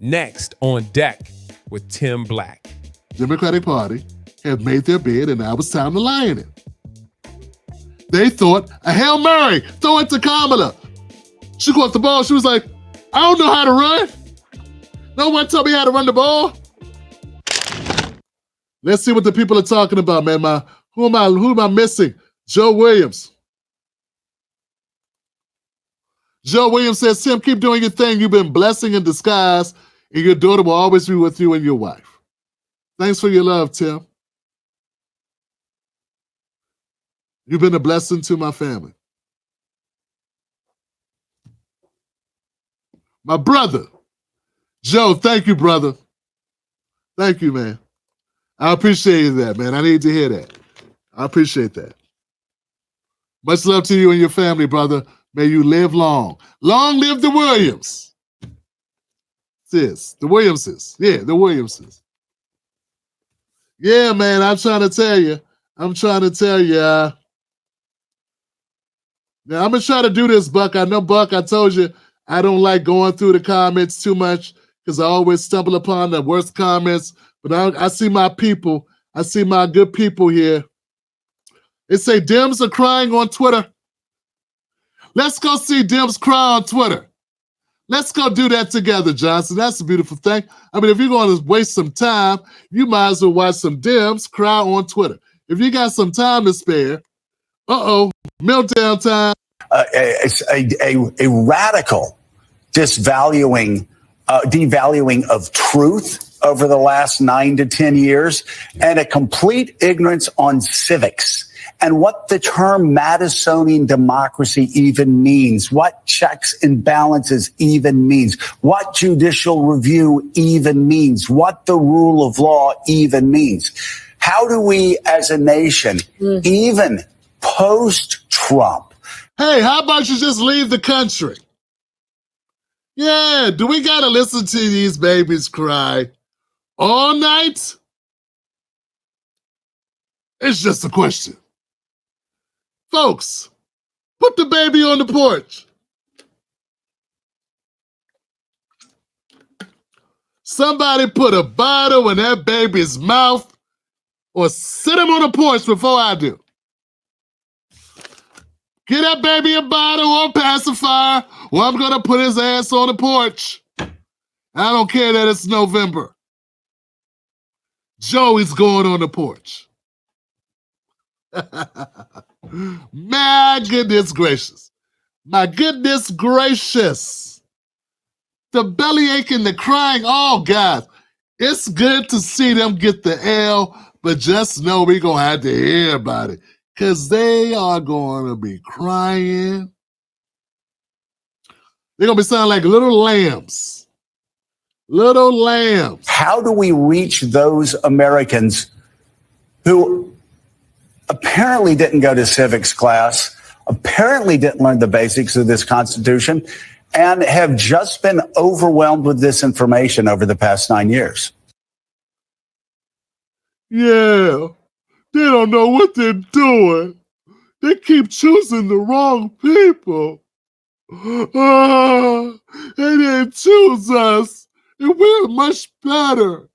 Next on deck with Tim Black. Democratic Party have made their bed and now it's time to lie in it. They thought a Hail Mary, throw it to Kamala. She caught the ball. She was like, I don't know how to run. No one told me how to run the ball. Let's see what the people are talking about, man. Who am I missing? Joe Williams. Joe Williams says, Tim, keep doing your thing. You've been blessing in disguise, and your daughter will always be with you and your wife. Thanks for your love, Tim. You've been a blessing to my family. My brother, Joe, thank you, brother. Thank you, man. I appreciate that, man. I need to hear that. I appreciate that. Much love to you and your family, brother. May you live long. Long live the Williams. Sis, the Williamses. Yeah, the Williamses. Yeah, man, I'm trying to tell you. Now, I'm going to try to do this, Buck. I know, Buck, I told you I don't like going through the comments too much because I always stumble upon the worst comments. But I see my people. I see my good people here. They say Dems are crying on Twitter. Let's go see Dems cry on Twitter. Let's go do that together, Johnson. That's a beautiful thing. I mean, if you're going to waste some time, you might as well watch some Dems cry on Twitter. If you got some time to spare, meltdown time. It's a radical devaluing of truth over the last 9 to 10 years, and a complete ignorance on civics and what the term Madisonian democracy even means, what checks and balances even means, what judicial review even means, what the rule of law even means. How do we as a nation, even post-Trump? Hey, how about you just leave the country? Yeah, do we got to listen to these babies cry all night? It's just a question. Folks, put the baby on the porch. Somebody put a bottle in that baby's mouth or sit him on the porch before I do. Get that baby a bottle or a pacifier, or I'm going to put his ass on the porch. I don't care that it's November. Joey's going on the porch. My goodness gracious. My goodness gracious. The bellyache and the crying, oh, God. It's good to see them get the L, but just know we're going to have to hear about it. Because they are going to be crying. They're going to be sounding like little lambs. Little lambs. How do we reach those Americans who apparently didn't go to civics class, apparently didn't learn the basics of this Constitution, and have just been overwhelmed with this information over the past 9 years? Yeah. They don't know what they're doing. They keep choosing the wrong people. They didn't choose us, and we're much better.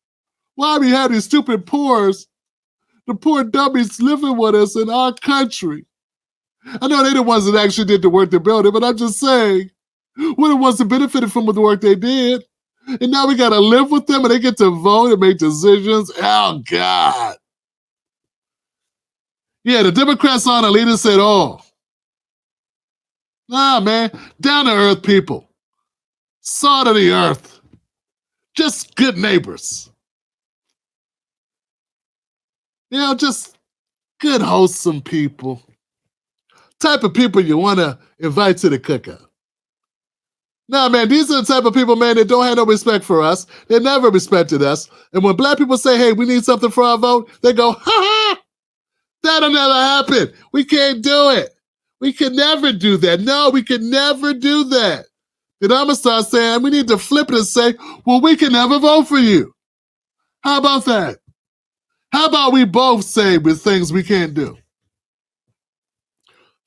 Why we have these stupid poors, the poor dummies living with us in our country? I know they're the ones that actually did the work to build it, but I'm just saying, we're the ones that benefited from the work they did. And now we got to live with them, and they get to vote and make decisions. Oh, God. Yeah, the Democrats aren't a leaders at all. Nah, man, down to earth people. Salt of the earth. Just good neighbors. You know, just good, wholesome people. Type of people you want to invite to the cookout. Nah, man, these are the type of people, man, that don't have no respect for us. They never respected us. And when black people say, hey, we need something for our vote, they go, ha ha! That'll never happen. We can't do it. We can never do that. No, we can never do that. Then I'm going to start saying, we need to flip it and say, well, we can never vote for you. How about that? How about we both say with things we can't do?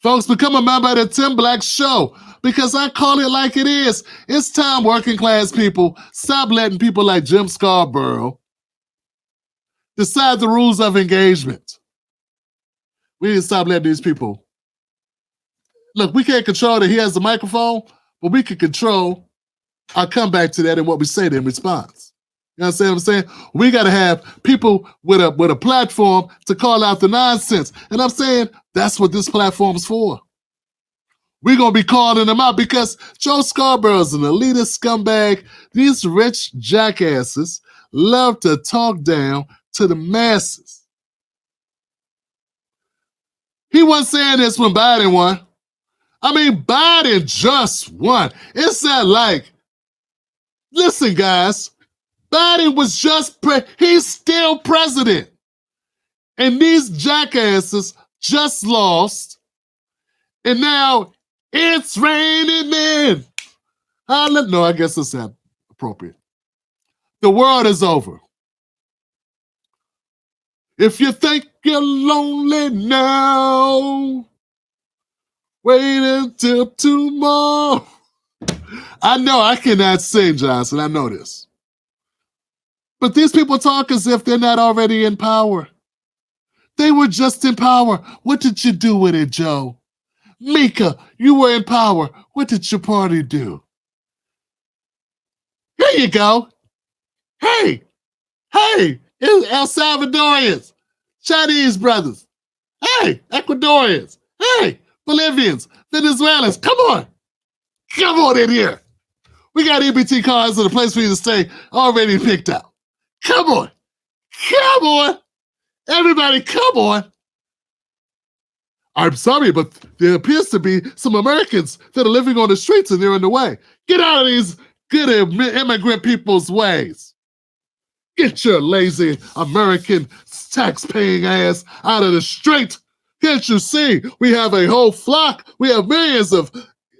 Folks, become a member of the Tim Black Show. because I call it like it is. It's time working class people stop letting people like Jim Scarborough decide the rules of engagement. We need to stop letting these people. Look, we can't control that he has the microphone, but we can control. I'll come back to that and what we say in response. You understand what I'm saying? We got to have people with a platform to call out the nonsense. And I'm saying that's what this platform's for. We're going to be calling them out because Joe Scarborough's an elitist scumbag. These rich jackasses love to talk down to the masses. He wasn't saying this when Biden won. I mean, Biden just won. It's not like, listen, guys, Biden was just, he's still president. And these jackasses just lost. And now it's raining men. No, I guess that's not appropriate. The world is over. If you think you're lonely now, wait until tomorrow. I know I cannot sing, Johnson. I know this. But these people talk as if they're not already in power. They were just in power. What did you do with it, Joe? Mika, you were in power. What did your party do? Here you go. Hey, it's El Salvadorians, Chinese brothers. Hey, Ecuadorians. Hey, Bolivians, Venezuelans. Come on in here. We got EBT cards and a place for you to stay already picked out. Come on. Everybody, come on. I'm sorry, but there appears to be some Americans that are living on the streets and they're in the way. Get out of these good immigrant people's ways. Get your lazy American tax-paying ass out of the street. Can't you see? We have a whole flock. We have millions of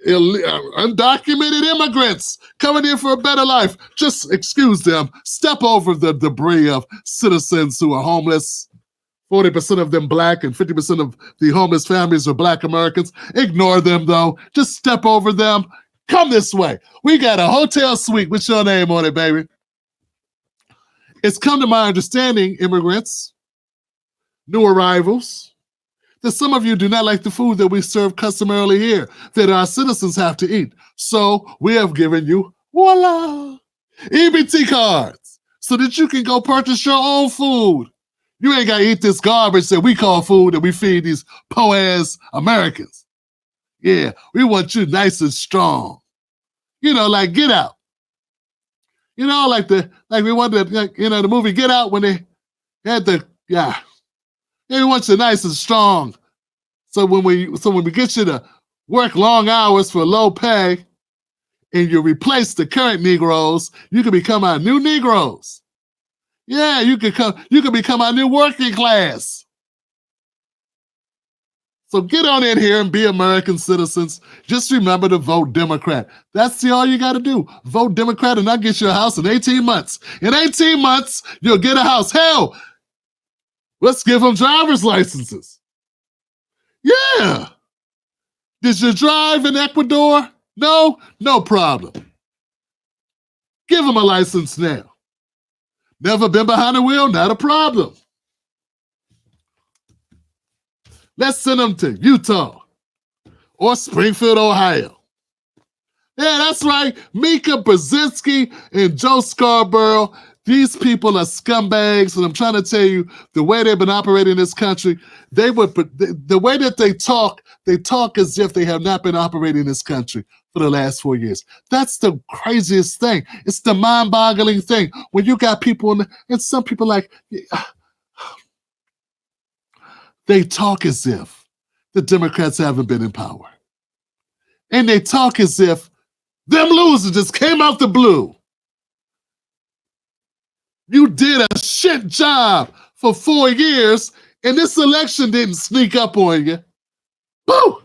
undocumented immigrants coming in for a better life. Just excuse them. Step over the debris of citizens who are homeless. 40% of them black and 50% of the homeless families are black Americans. Ignore them, though. Just step over them. Come this way. We got a hotel suite with your name on it, baby. It's come to my understanding, immigrants, new arrivals, that some of you do not like the food that we serve customarily here, that our citizens have to eat. So we have given you, voila, EBT cards so that you can go purchase your own food. You ain't got to eat this garbage that we call food that we feed these po-ass Americans. Yeah, we want you nice and strong. You know, like Get Out. You know, like we wanted, the movie Get Out when they had we want you nice and strong. So when we get you to work long hours for low pay, and you replace the current Negroes, you can become our new Negroes. Yeah, you can become our new working class. So get on in here and be American citizens. Just remember to vote Democrat. That's all you got to do. Vote Democrat and I'll get you a house in 18 months. In 18 months, you'll get a house. Hell, let's give them driver's licenses. Yeah. Did you drive in Ecuador? No? No problem. Give them a license now. Never been behind the wheel? Not a problem. Let's send them to Utah or Springfield, Ohio. Yeah, that's right. Mika Brzezinski and Joe Scarborough, these people are scumbags, and I'm trying to tell you, the way they've been operating in this country, the way that they talk as if they have not been operating in this country for the last 4 years. That's the craziest thing. It's the mind-boggling thing. When you got people, and some people like, they talk as if the Democrats haven't been in power. And they talk as if them losers just came out the blue. You did a shit job for 4 years, and this election didn't sneak up on you. Boo!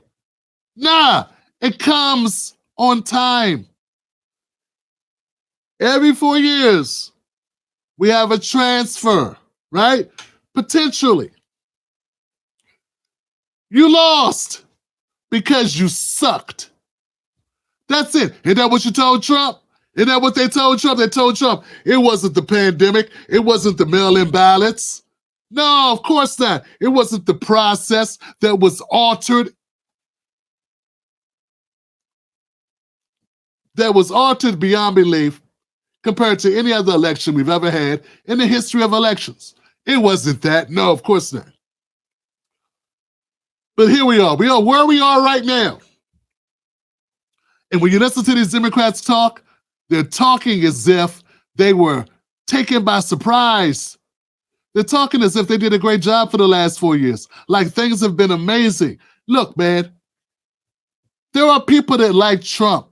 Nah, it comes on time. Every 4 years, we have a transfer, right? Potentially. You lost because you sucked. That's it. Isn't that what you told Trump? Isn't that what they told Trump? They told Trump it wasn't the pandemic. It wasn't the mail-in ballots. No, of course not. It wasn't the process that was altered. That was altered beyond belief compared to any other election we've ever had in the history of elections. It wasn't that. No, of course not. But here we are. We are where we are right now. And when you listen to these Democrats talk, they're talking as if they were taken by surprise. They're talking as if they did a great job for the last 4 years. Like things have been amazing. Look, man, there are people that like Trump.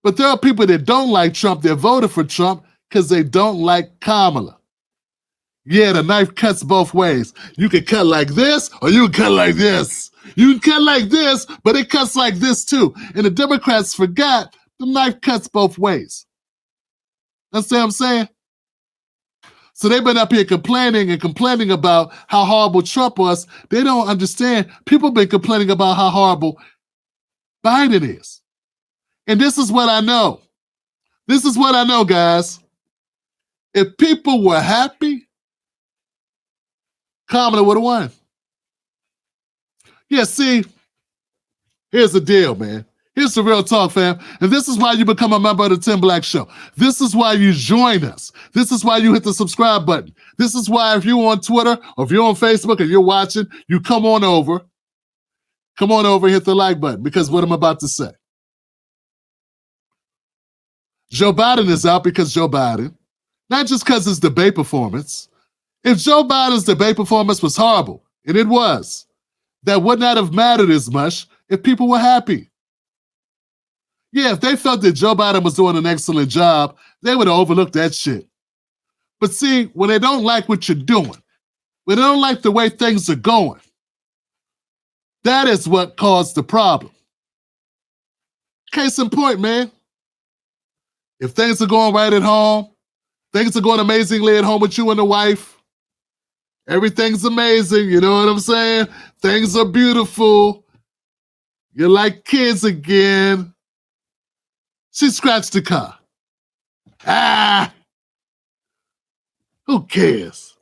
But there are people that don't like Trump that voted for Trump because they don't like Kamala. Yeah, the knife cuts both ways. You can cut like this or you can cut like this. You can cut like this, but it cuts like this too. And the Democrats forgot the knife cuts both ways. Understand what I'm saying? So they've been up here complaining about how horrible Trump was. They don't understand. People have been complaining about how horrible Biden is. And this is what I know. This is what I know, guys. If people were happy, Kamala would have won. Yeah, see, here's the deal, man. Here's the real talk, fam. And this is why you become a member of the Tim Black Show. This is why you join us. This is why you hit the subscribe button. This is why if you're on Twitter or if you're on Facebook and you're watching, you come on over. Come on over and hit the like button because what I'm about to say. Joe Biden is out because Joe Biden, not just because his debate performance. If Joe Biden's debate performance was horrible, and it was, that would not have mattered as much if people were happy. Yeah, if they felt that Joe Biden was doing an excellent job, they would have overlooked that shit. But see, when they don't like what you're doing, when they don't like the way things are going, that is what caused the problem. Case in point, man. If things are going right at home, things are going amazingly at home with you and the wife, everything's amazing, you know what I'm saying? Things are beautiful. You're like kids again. She scratched the car. Who cares?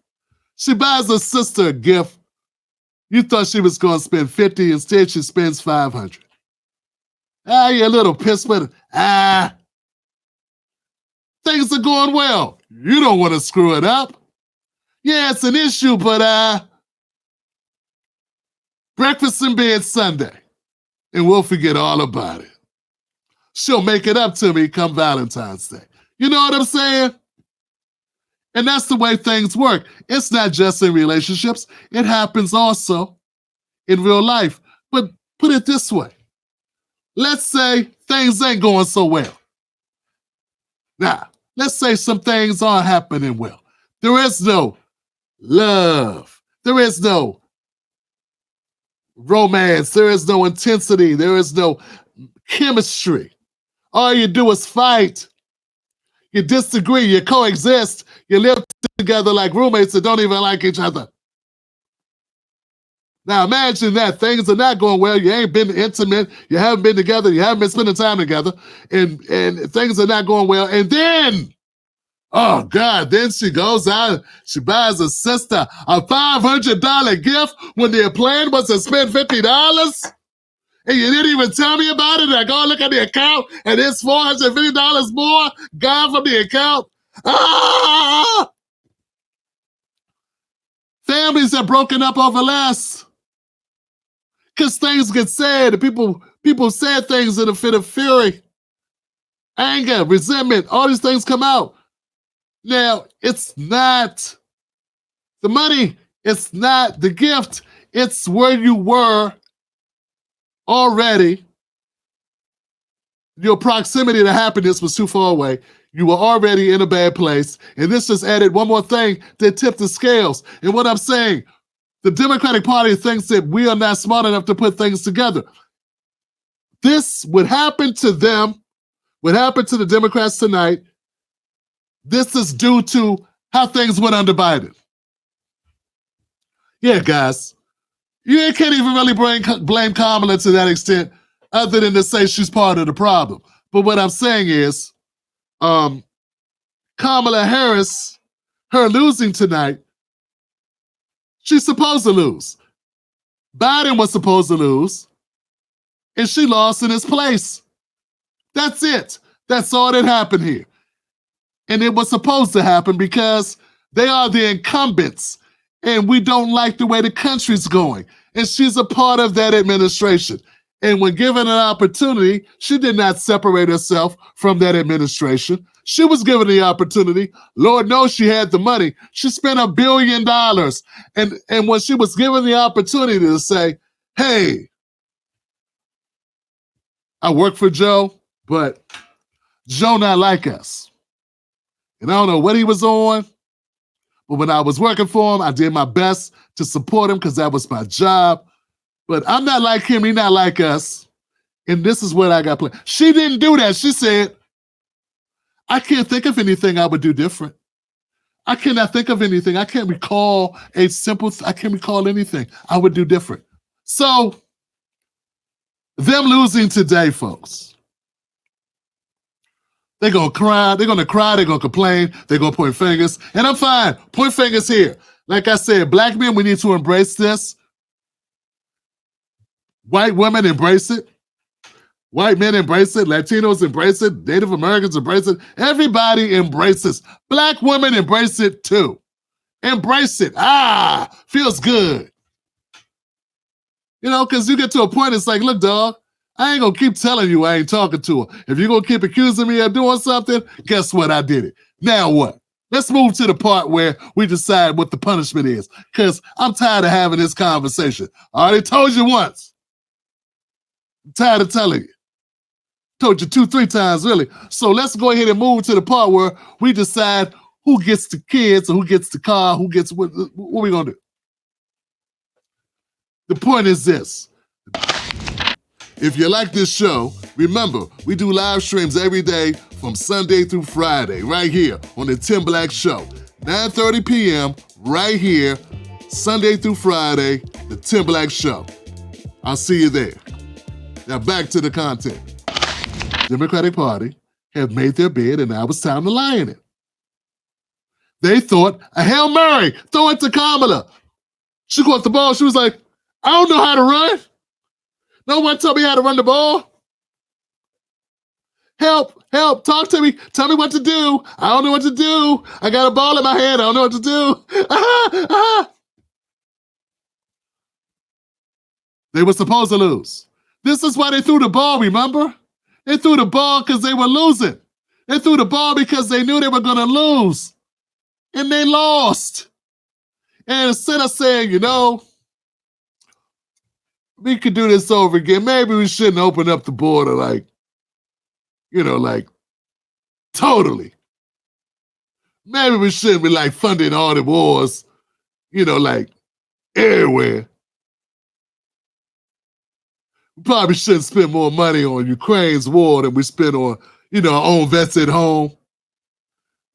She buys her sister a gift. You thought she was going to spend $50, instead she spends $500. You little piss with it. Things are going well. You don't want to screw it up. Yeah, it's an issue, but breakfast in bed Sunday, and we'll forget all about it. She'll make it up to me come Valentine's Day. You know what I'm saying? And that's the way things work. It's not just in relationships. It happens also in real life. But put it this way. Let's say things ain't going so well. Now, let's say some things aren't happening well. There is no love. There is no romance. There is no intensity. There is no chemistry. All you do is fight. You disagree. You coexist. You live together like roommates that don't even like each other. Now imagine that. Things are not going well. You ain't been intimate. You haven't been together. You haven't been spending time together. And things are not going well. And then, oh God, then she goes out, she buys her sister a $500 gift when their plan was to spend $50. And you didn't even tell me about it. I go look at the account and it's $450 more gone from the account. Families are broken up over less. Because things get said, and people said things in a fit of fury, anger, resentment, all these things come out. Now, it's not the money, it's not the gift, it's where you were already. Your proximity to happiness was too far away. You were already in a bad place, and this just added one more thing that tipped the scales. And what I'm saying, the Democratic Party thinks that we are not smart enough to put things together. This would happen to them, would happen to the Democrats tonight. This is due to how things went under Biden. Yeah, guys, you can't even really blame Kamala to that extent. other than to say she's part of the problem. But what I'm saying is, Kamala Harris, her losing tonight, she's supposed to lose. Biden was supposed to lose, and she lost in his place. That's it. That's all that happened here. And it was supposed to happen because they are the incumbents, and we don't like the way the country's going. And she's a part of that administration. And when given an opportunity, she did not separate herself from that administration. She was given the opportunity. Lord knows she had the money. She spent $1 billion. And when she was given the opportunity to say, hey, I work for Joe, but Joe not like us. And I don't know what he was on, but when I was working for him, I did my best to support him because that was my job. But I'm not like him, he's not like us. And this is what I got planned. She didn't do that. She said, I can't think of anything I would do different. I cannot think of anything. I can't recall anything I would do different. So, them losing today, folks, they're going to cry, they're going to complain, they're going to point fingers, and I'm fine. Point fingers here. Like I said, black men, we need to embrace this. White women embrace it. White men embrace it. Latinos embrace it. Native Americans embrace it. Everybody embraces. Black women embrace it too. Embrace it. Feels good. You know, because you get to a point, it's like, look, dog, I ain't going to keep telling you I ain't talking to her. If you're going to keep accusing me of doing something, guess what? I did it. Now what? Let's move to the part where we decide what the punishment is, because I'm tired of having this conversation. I already told you once. I'm tired of telling you. Told you 2-3 times, really. So let's go ahead and move to the part where we decide who gets the kids or who gets the car, who gets what we going to do. The point is this. If you like this show, remember, we do live streams every day from Sunday through Friday, right here on the Tim Black Show. 9:30 p.m., right here, Sunday through Friday, the Tim Black Show. I'll see you there. Now back to the content. Democratic Party have made their bed, and now it's time to lie in it. They thought a Hail Mary, throw it to Kamala. She caught the ball. She was like, I don't know how to run. No one told me how to run the ball. Help, talk to me. Tell me what to do. I don't know what to do. I got a ball in my hand. I don't know what to do. They were supposed to lose. This is why they threw the ball, remember? They threw the ball because they were losing. They threw the ball because they knew they were going to lose. And they lost. And instead of saying, you know, we could do this over again, maybe we shouldn't open up the border like totally. Maybe we shouldn't be like funding all the wars, like everywhere. We probably shouldn't spend more money on Ukraine's war than we spend on, our own vets at home.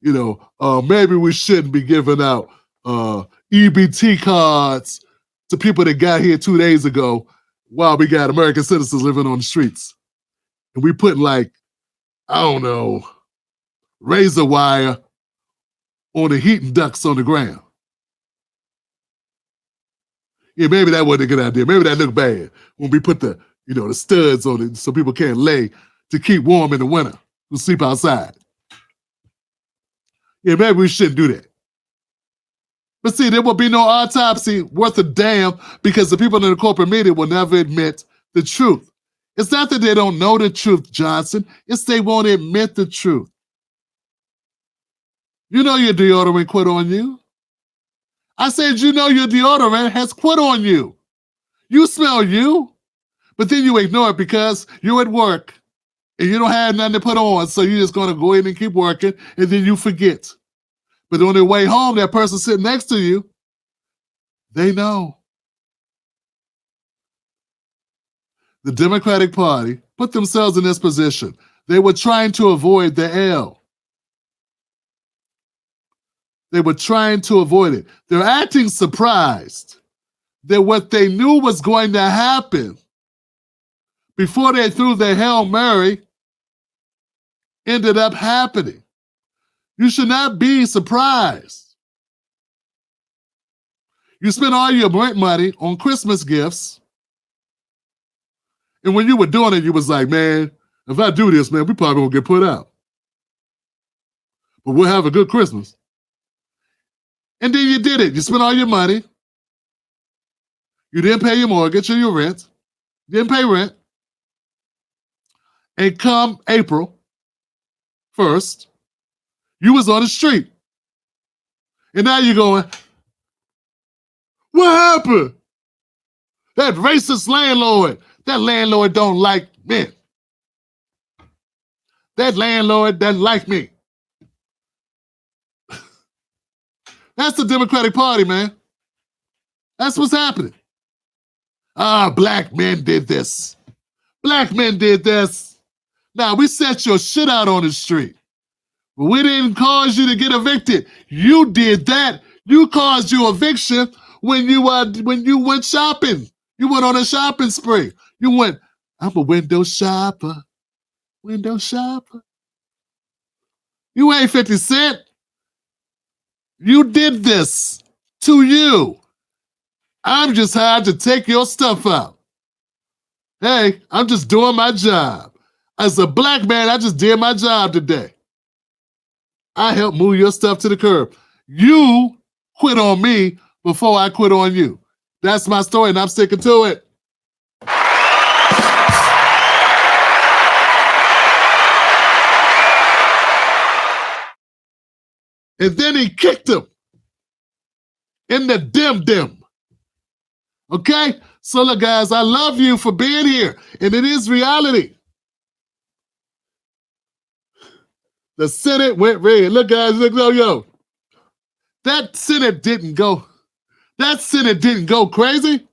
Maybe we shouldn't be giving out EBT cards to people that got here 2 days ago while we got American citizens living on the streets. And we put razor wire on the heating ducts on the ground. Yeah, maybe that wasn't a good idea. Maybe that looked bad when we put the studs on it so people can't lay to keep warm in the winter, to sleep outside. Yeah, maybe we shouldn't do that. But see, there will be no autopsy worth a damn because the people in the corporate media will never admit the truth. It's not that they don't know the truth, Johnson. It's they won't admit the truth. You know your deodorant quit on you. I said your deodorant has quit on you. You smell you, but then you ignore it because you're at work and you don't have nothing to put on, so you're just going to go in and keep working, and then you forget. But on their way home, that person sitting next to you, they know. The Democratic Party put themselves in this position. They were trying to avoid the L. They were trying to avoid it. They're acting surprised that what they knew was going to happen, before they threw their Hail Mary ended up happening. You should not be surprised. You spent all your rent money on Christmas gifts. And when you were doing it, you was like, man, if I do this, man, we probably won't get put out. But we'll have a good Christmas. And then you did it. You spent all your money. You didn't pay your mortgage or your rent. You didn't pay rent. And come April 1st, you was on the street. And now you're going, what happened? That racist landlord. That landlord don't like men. That landlord doesn't like me. That's the Democratic Party, man. That's what's happening. Black men did this. Black men did this. Now, we set your shit out on the street. But we didn't cause you to get evicted. You did that. You caused your eviction when you went shopping. You went on a shopping spree. You went, I'm a window shopper. Window shopper. You ain't 50 Cent. You did this to you. I'm just hired to take your stuff out. Hey, I'm just doing my job. As a black man, I just did my job today. I helped move your stuff to the curb. You quit on me before I quit on you. That's my story, and I'm sticking to it. And then he kicked him in the dim. Okay? So look, guys, I love you for being here. And it is reality. The Senate went red. Look, guys, look, yo. That Senate didn't go crazy.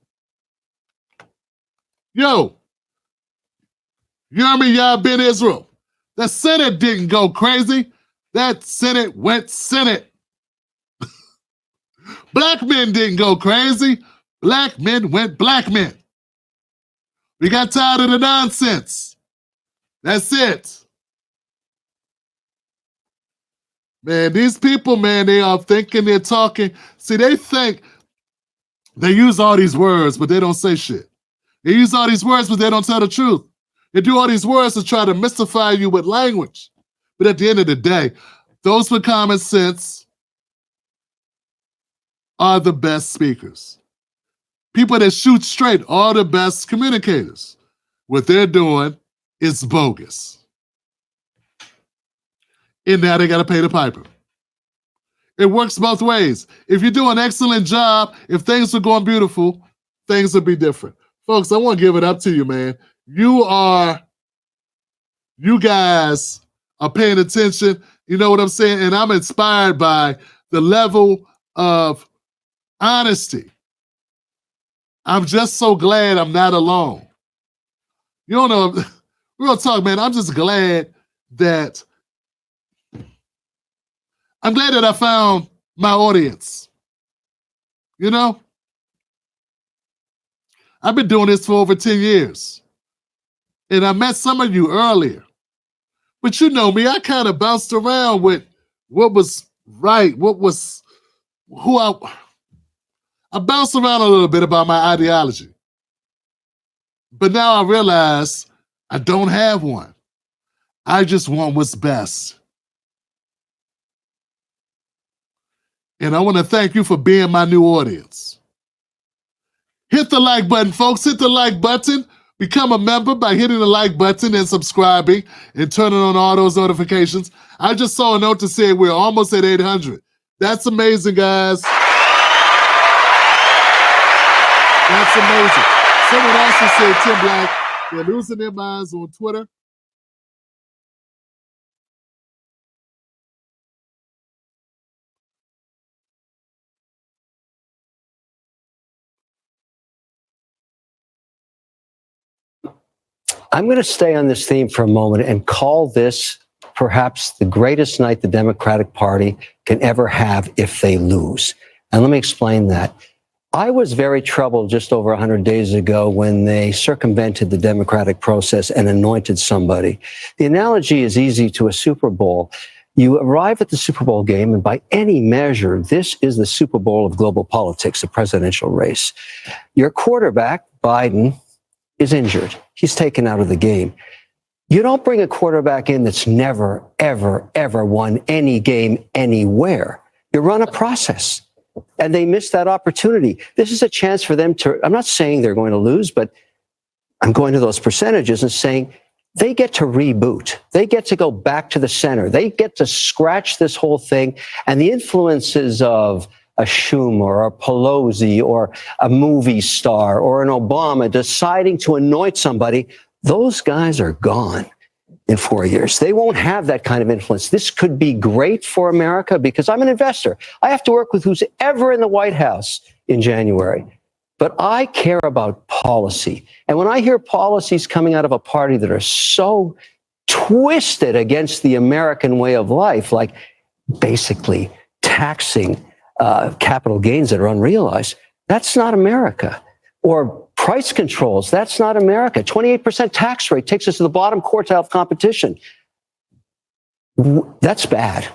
Yo, Yermi Yah Israel. The Senate didn't go crazy. That Senate went Senate. Black men didn't go crazy. Black men went black men. We got tired of the nonsense. That's it. Man, these people, man, they are thinking, they're talking. See, they think they use all these words, but they don't say shit. They use all these words, but they don't tell the truth. They do all these words to try to mystify you with language. But at the end of the day, those with common sense are the best speakers. People that shoot straight are the best communicators. What they're doing is bogus. And now they got to pay the piper. It works both ways. If you do an excellent job, if things are going beautiful, things will be different. Folks, I want to give it up to you, man. You guys are paying attention. You know what I'm saying? And I'm inspired by the level of honesty. I'm just so glad I'm not alone. You don't know, real talk, man. I'm just glad that I found my audience. You know? I've been doing this for over 10 years. And I met some of you earlier. But you know me, I kind of bounced around with what was right, I bounced around a little bit about my ideology. But now I realize I don't have one. I just want what's best. And I want to thank you for being my new audience. Hit the like button, folks. Hit the like button. Become a member by hitting the like button and subscribing and turning on all those notifications. I just saw a note to say we're almost at 800. That's amazing, guys. That's amazing. Someone also said, Tim Black, they're losing their minds on Twitter. I'm going to stay on this theme for a moment and call this perhaps the greatest night the Democratic Party can ever have if they lose. And let me explain that. I was very troubled just over 100 days ago when they circumvented the democratic process and anointed somebody. The analogy is easy to a Super Bowl. You arrive at the Super Bowl game, and by any measure, this is the Super Bowl of global politics, the presidential race. Your quarterback, Biden, is injured. He's taken out of the game. You don't bring a quarterback in that's never, ever, ever won any game anywhere. You run a process. And they missed that opportunity. This is a chance for them to, I'm not saying they're going to lose, but I'm going to those percentages and saying they get to reboot. They get to go back to the center. They get to scratch this whole thing. And the influences of a Schumer or a Pelosi or a movie star or an Obama deciding to anoint somebody, those guys are gone in 4 years. They won't have that kind of influence. This could be great for America because I'm an investor. I have to work with who's ever in the White House in January. But I care about policy. And when I hear policies coming out of a party that are so twisted against the American way of life, like basically taxing capital gains that are unrealized, that's not America. Or price controls, that's not America. 28% tax rate takes us to the bottom quartile of competition. That's bad.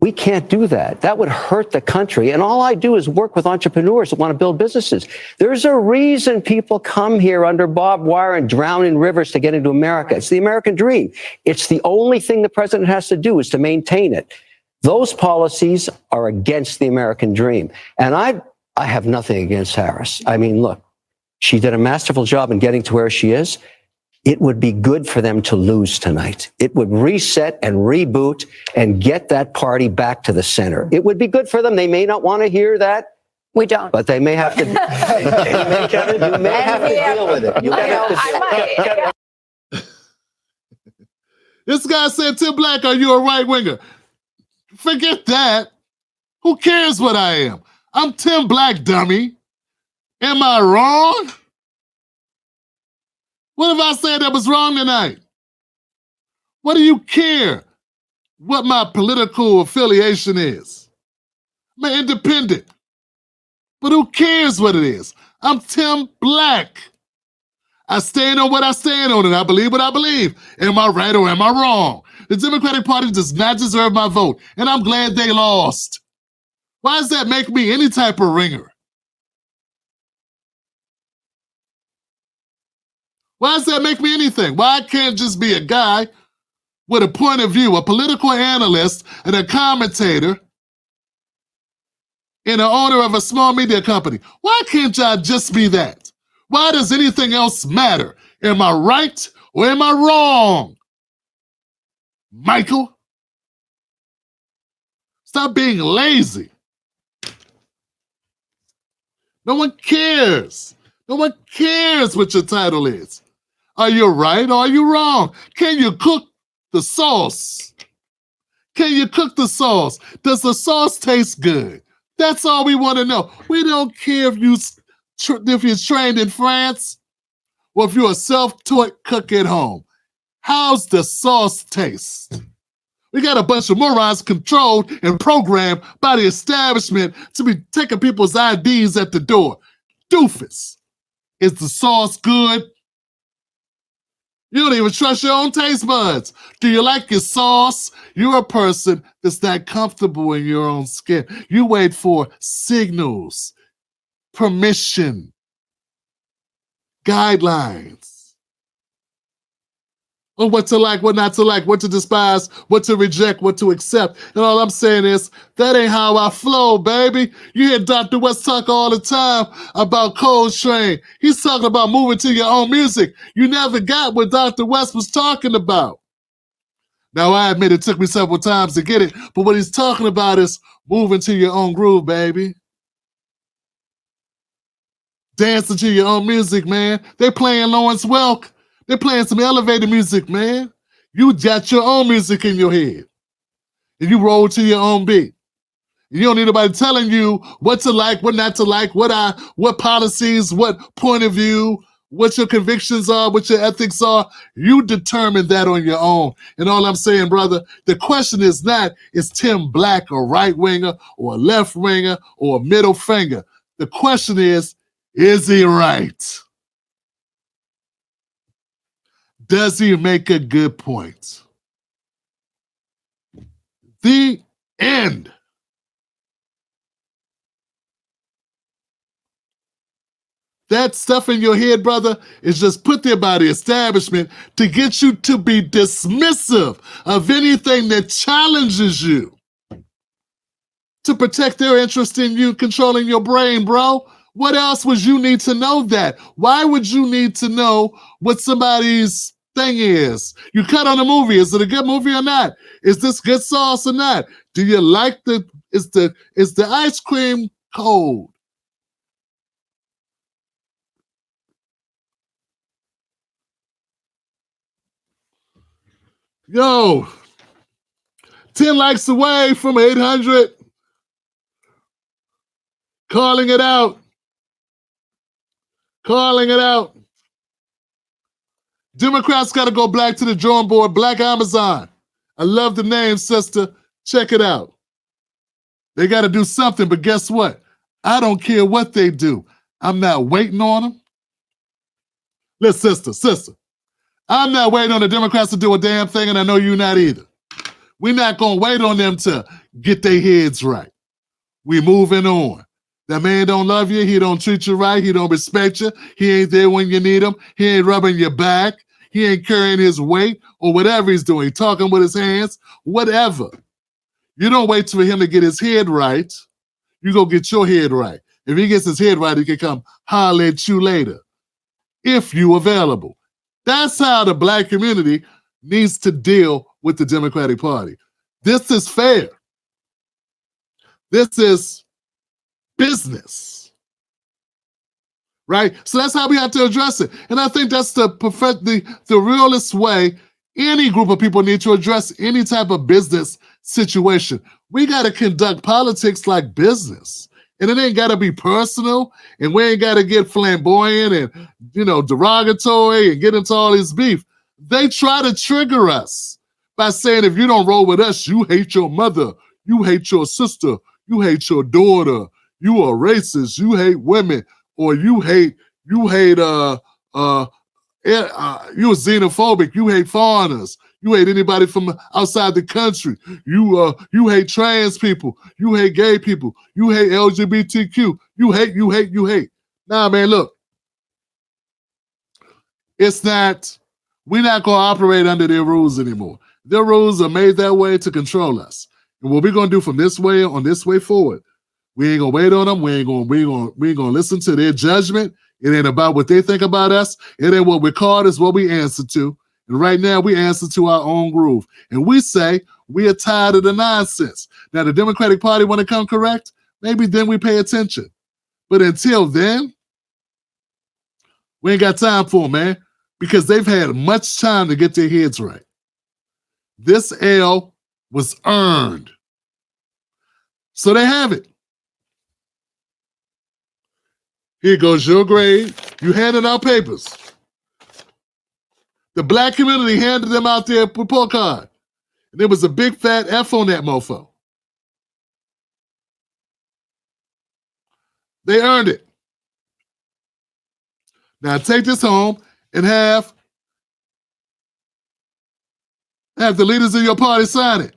We can't do that. That would hurt the country. And all I do is work with entrepreneurs that want to build businesses. There's a reason people come here under barbed wire and drown in rivers to get into America. It's the American dream. It's the only thing the president has to do is to maintain it. Those policies are against the American dream. And I have nothing against Harris. I mean, look, she did a masterful job in getting to where she is. It would be good for them to lose tonight. It would reset and reboot and get that party back to the center. It would be good for them. They may not want to hear that. We don't. But they may have to. You may have to deal with it. You may have to. This guy said, Tim Black, are you a right winger? Forget that. Who cares what I am? I'm Tim Black, dummy. Am I wrong? What if I said that was wrong tonight? What do you care what my political affiliation is? I'm an independent. But who cares what it is? I'm Tim Black. I stand on what I stand on and I believe what I believe. Am I right or am I wrong? The Democratic Party does not deserve my vote, and I'm glad they lost. Why does that make me any type of ringer? Why does that make me anything? Why can't just be a guy with a point of view, a political analyst and a commentator and the owner of a small media company? Why can't y'all just be that? Why does anything else matter? Am I right or am I wrong? Michael? Stop being lazy. No one cares. No one cares what your title is. Are you right or are you wrong? Can you cook the sauce? Can you cook the sauce? Does the sauce taste good? That's all we want to know. We don't care if you're trained in France or if you're a self-taught cook at home. How's the sauce taste? We got a bunch of morons controlled and programmed by the establishment to be taking people's IDs at the door. Doofus. Is the sauce good? You don't even trust your own taste buds. Do you like your sauce? You're a person that's not comfortable in your own skin. You wait for signals, permission, guidelines on what to like, what not to like, what to despise, what to reject, what to accept. And all I'm saying is, that ain't how I flow, baby. You hear Dr. West talk all the time about Coltrane. He's talking about moving to your own music. You never got what Dr. West was talking about. Now, I admit it took me several times to get it, but what he's talking about is moving to your own groove, baby. Dancing to your own music, man. They playing Lawrence Welk. They're playing some elevator music, man. You got your own music in your head. And you roll to your own beat. You don't need nobody telling you what to like, what not to like, what policies, what point of view, what your convictions are, what your ethics are. You determine that on your own. And all I'm saying, brother, the question is not, is Tim Black a right winger or a left winger or a middle finger? The question is he right? Does he make a good point? The end. That stuff in your head, brother, is just put there by the establishment to get you to be dismissive of anything that challenges you, to protect their interest in you controlling your brain, bro. What else would you need to know that? Why would you need to know what somebody's thing is? You cut on a movie. Is it a good movie or not? Is this good sauce or not? Do you like is the ice cream cold? Yo, 10 likes away from 800. Calling it out. Calling it out. Democrats got to go back to the drawing board. Black Amazon. I love the name, sister. Check it out. They got to do something, but guess what? I don't care what they do. I'm not waiting on them. Listen, sister. I'm not waiting on the Democrats to do a damn thing, and I know you're not either. We're not going to wait on them to get their heads right. We moving on. That man don't love you. He don't treat you right. He don't respect you. He ain't there when you need him. He ain't rubbing your back. He ain't carrying his weight or whatever he's doing, talking with his hands, whatever. You don't wait for him to get his head right. You go get your head right. If he gets his head right, he can come holler at you later, if you available. That's how the black community needs to deal with the Democratic Party. This is fair. This is business. Right? So that's how we have to address it. And I think that's the realest way any group of people need to address any type of business situation. We got to conduct politics like business. And it ain't got to be personal, and we ain't got to get flamboyant and, derogatory and get into all this beef. They try to trigger us by saying, if you don't roll with us, you hate your mother, you hate your sister, you hate your daughter, you are racist, you hate women, or you are xenophobic, you hate foreigners, you hate anybody from outside the country, you hate trans people, you hate gay people, you hate LGBTQ, you hate. Nah, man, look. We're not going to operate under their rules anymore. Their rules are made that way to control us. And what we're going to do from this way forward, we ain't going to wait on them. We ain't going to listen to their judgment. It ain't about what they think about us. It ain't what we're called, it's what we answer to. And right now, we answer to our own groove. And we say we are tired of the nonsense. Now, the Democratic Party want to come correct? Maybe then we pay attention. But until then, we ain't got time for them, man, because they've had much time to get their heads right. This L was earned. So they have it. Here goes your grade. You handed out papers. The black community handed them out their report card. And there was a big fat F on that mofo. They earned it. Now take this home and have the leaders of your party sign it.